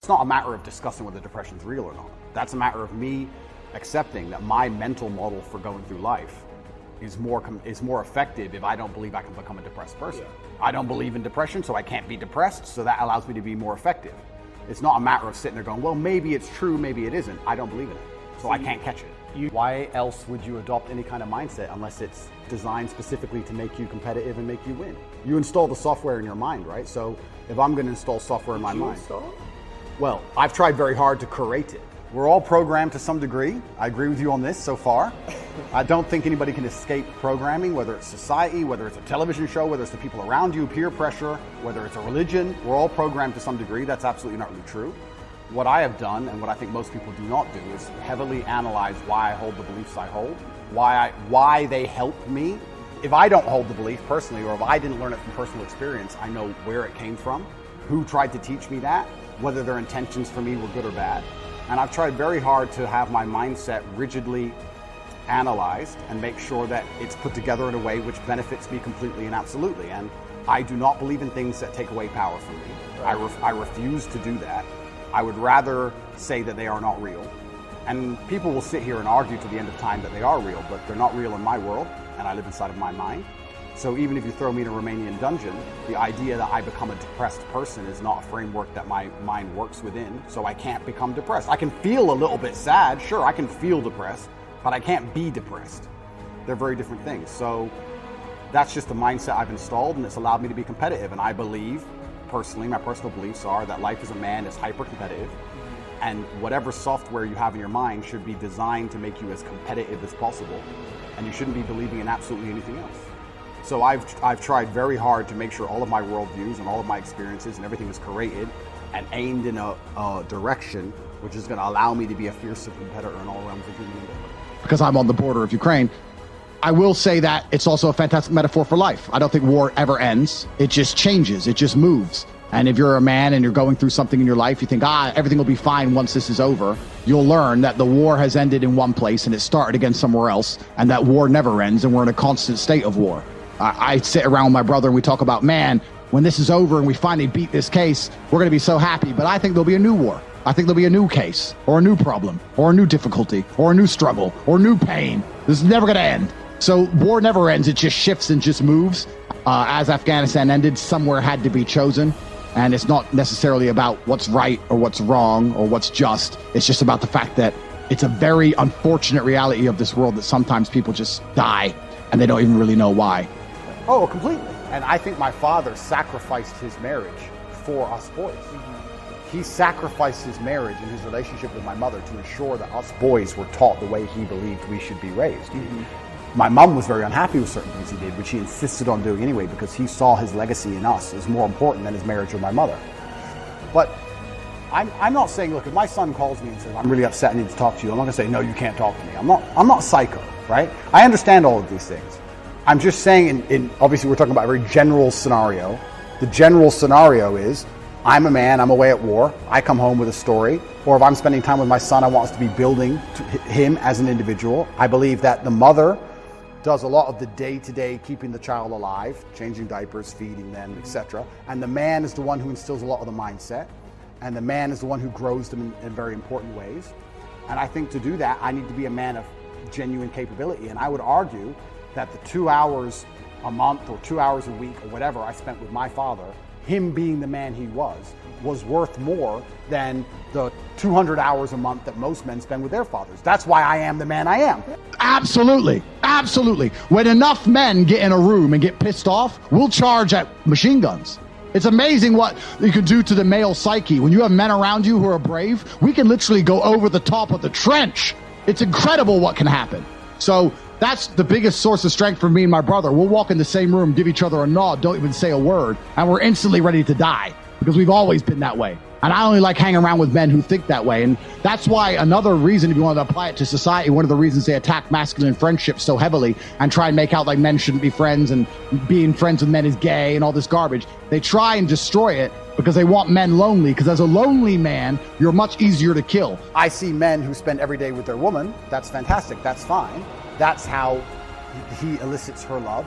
It's not a matter of discussing whether depression's real or not. That's a matter of me accepting that my mental model for going through life is more effective if I don't believe I can become a depressed person. Yeah. I don't believe in depression, so I can't be depressed, so that allows me to be more effective. It's not a matter of sitting there going, well, maybe it's true, maybe it isn't. I don't believe in it, so I can't catch it. Why else would you adopt any kind of mindset unless it's designed specifically to make you competitive and make you win? You install the software in your mind, right? So if I'm going to install software in my mind, well, I've tried very hard to create it. We're all programmed to some degree. I agree with you on this so far. I don't think anybody can escape programming, whether it's society, whether it's a television show, whether it's the people around you, peer pressure, whether it's a religion. We're all programmed to some degree. That's absolutely not really true. What I have done, and what I think most people do not do, is heavily analyze why I hold the beliefs I hold, why they help me. If I don't hold the belief personally, or if I didn't learn it from personal experience, I know where it came from, who tried to teach me that, whether their intentions for me were good or bad. And I've tried very hard to have my mindset rigidly analyzed and make sure that it's put together in a way which benefits me completely and absolutely. And I do not believe in things that take away power from me. Right. I refuse to do that. I would rather say that they are not real. And people will sit here and argue to the end of time that they are real, but they're not real in my world, and I live inside of my mind. So even if you throw me in a Romanian dungeon, the idea that I become a depressed person is not a framework that my mind works within, so I can't become depressed. I can feel a little bit sad, sure, I can feel depressed, but I can't be depressed. They're very different things. So that's just the mindset I've installed, and it's allowed me to be competitive. And I believe, personally, my personal beliefs are that life as a man is hyper-competitive, and whatever software you have in your mind should be designed to make you as competitive as possible, and you shouldn't be believing in absolutely anything else. So I've tried very hard to make sure all of my worldviews and all of my experiences and everything is created and aimed in a direction which is going to allow me to be a fierce competitor in all realms of human endeavor. Because I'm on the border of Ukraine, I will say that it's also a fantastic metaphor for life. I don't think war ever ends. It just changes. It just moves. And if you're a man and you're going through something in your life, you think, everything will be fine once this is over. You'll learn that the war has ended in one place and it started again somewhere else, and that war never ends, and we're in a constant state of war. I sit around with my brother and we talk about, man, when this is over and we finally beat this case, we're going to be so happy. But I think there'll be a new war. I think there'll be a new case, or a new problem, or a new difficulty, or a new struggle, or new pain. This is never going to end. So war never ends. It just shifts and just moves. As Afghanistan ended, somewhere had to be chosen. And it's not necessarily about what's right or what's wrong or what's just. It's just about the fact that it's a very unfortunate reality of this world that sometimes people just die and they don't even really know why. Oh, completely. And I think my father sacrificed his marriage for us boys. He sacrificed his marriage and his relationship with my mother to ensure that us boys were taught the way he believed we should be raised. My mom was very unhappy with certain things he did, which he insisted on doing anyway, because he saw his legacy in us as more important than his marriage with my mother. But I'm not saying, look, if my son calls me and says, I'm really upset, I need to talk to you, I'm not going to say, no, you can't talk to me. I'm not psycho, right? I understand all of these things. I'm just saying, obviously we're talking about a very general scenario. The general scenario is, I'm a man, I'm away at war, I come home with a story, or if I'm spending time with my son, I want us to be building him as an individual. I believe that the mother does a lot of the day-to-day keeping the child alive, changing diapers, feeding them, etc. And the man is the one who instills a lot of the mindset, and the man is the one who grows them in very important ways. And I think to do that, I need to be a man of genuine capability. And I would argue that the 2 hours a month or 2 hours a week or whatever I spent with my father, him being the man he was worth more than the 200 hours a month that most men spend with their fathers. That's why I am the man I am. Absolutely. Absolutely. When enough men get in a room and get pissed off, we'll charge at machine guns. It's amazing what you can do to the male psyche. When you have men around you who are brave, we can literally go over the top of the trench. It's incredible what can happen. So that's the biggest source of strength for me and my brother. We'll walk in the same room, give each other a nod, don't even say a word, and we're instantly ready to die because we've always been that way. And I only like hanging around with men who think that way. And that's why another reason, if you want to apply it to society, one of the reasons they attack masculine friendships so heavily and try and make out like men shouldn't be friends and being friends with men is gay and all this garbage. They try and destroy it because they want men lonely, because as a lonely man, you're much easier to kill. I see men who spend every day with their woman. That's fantastic. That's fine. That's how he elicits her love.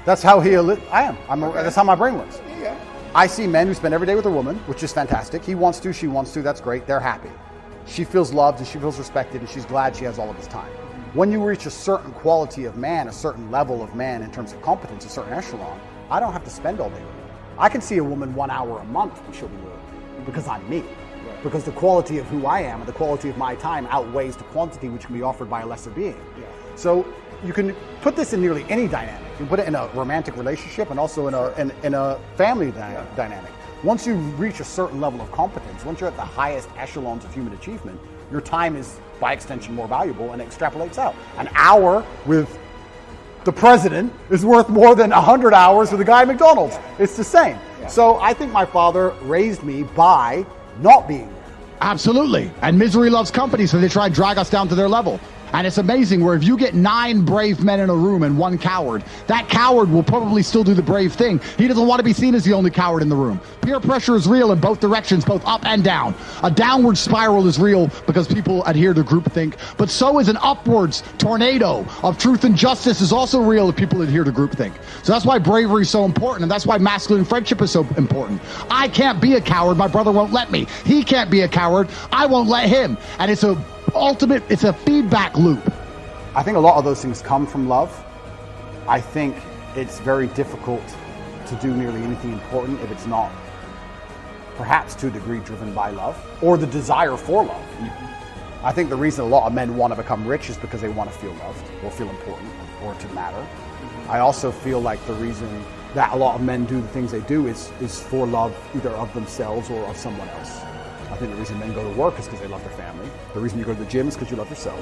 That's how that's how my brain works. Yeah. I see men who spend every day with a woman, which is fantastic. He wants to, she wants to, that's great, they're happy. She feels loved and she feels respected and she's glad she has all of his time. When you reach a certain quality of man, a certain level of man in terms of competence, a certain echelon, I don't have to spend all day with her. I can see a woman 1 hour a month and she'll be loyal because I'm me. Right. Because the quality of who I am and the quality of my time outweighs the quantity which can be offered by a lesser being. Yeah. So you can put this in nearly any dynamic. You can put it in a romantic relationship and also in a family dynamic. Once you reach a certain level of competence, once you're at the highest echelons of human achievement, your time is, by extension, more valuable and it extrapolates out. An hour with the president is worth more than 100 hours with a guy at McDonald's. It's the same. Yeah. So I think my father raised me by not being there. Absolutely. And misery loves company, so they try and drag us down to their level. And it's amazing where if you get 9 brave men in a room and 1 coward, that coward will probably still do the brave thing. He doesn't want to be seen as the only coward in the room. Peer pressure is real in both directions, both up and down. A downward spiral is real because people adhere to groupthink, but so is an upwards tornado of truth and justice is also real if people adhere to groupthink. So that's why bravery is so important, and that's why masculine friendship is so important. I can't be a coward. My brother won't let me. He can't be a coward. I won't let him. And it's a feedback loop. I think a lot of those things come from love. I think it's very difficult to do nearly anything important if it's not, perhaps to a degree, driven by love or the desire for love. I think the reason a lot of men want to become rich is because they want to feel loved or feel important or to matter. I also feel like the reason that a lot of men do the things they do is for love, either of themselves or of someone else. I think the reason men go to work is because they love their family. The reason you go to the gym is because you love yourself.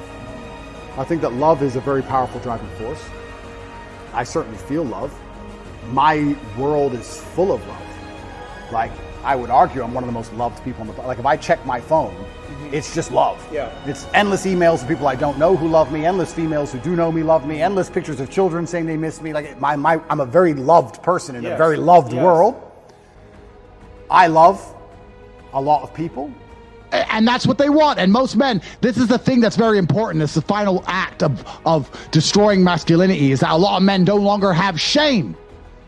I think that love is a very powerful driving force. I certainly feel love. My world is full of love. Like, I would argue I'm one of the most loved people on the planet. Like, if I check my phone, it's just love. Yeah. It's endless emails of people I don't know who love me, endless females who do know me love me, endless pictures of children saying they miss me. Like, I'm a very loved person in a very loved world. I love a lot of people. And that's what they want. And most men, this is the thing that's very important. It's the final act of destroying masculinity, is that a lot of men no longer have shame.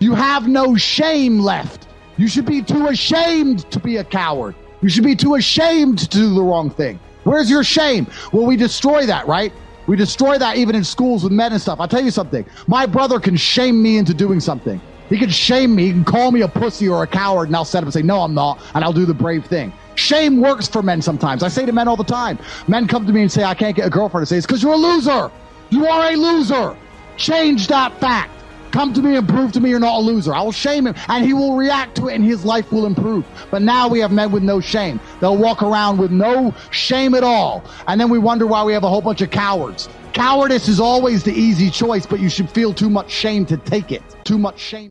You have no shame left. You should be too ashamed to be a coward. You should be too ashamed to do the wrong thing. Where's your shame? Well, we destroy that, right? We destroy that even in schools with men and stuff. I'll tell you something. My brother can shame me into doing something. He can shame me, he can call me a pussy or a coward, and I'll set up and say, no, I'm not, and I'll do the brave thing. Shame works for men sometimes. I say to men all the time, men come to me and say, I can't get a girlfriend. I say, it's because you're a loser. You are a loser. Change that fact. Come to me and prove to me you're not a loser. I will shame him, and he will react to it, and his life will improve. But now we have men with no shame. They'll walk around with no shame at all, and then we wonder why we have a whole bunch of cowards. Cowardice is always the easy choice, but you should feel too much shame to take it. Too much shame.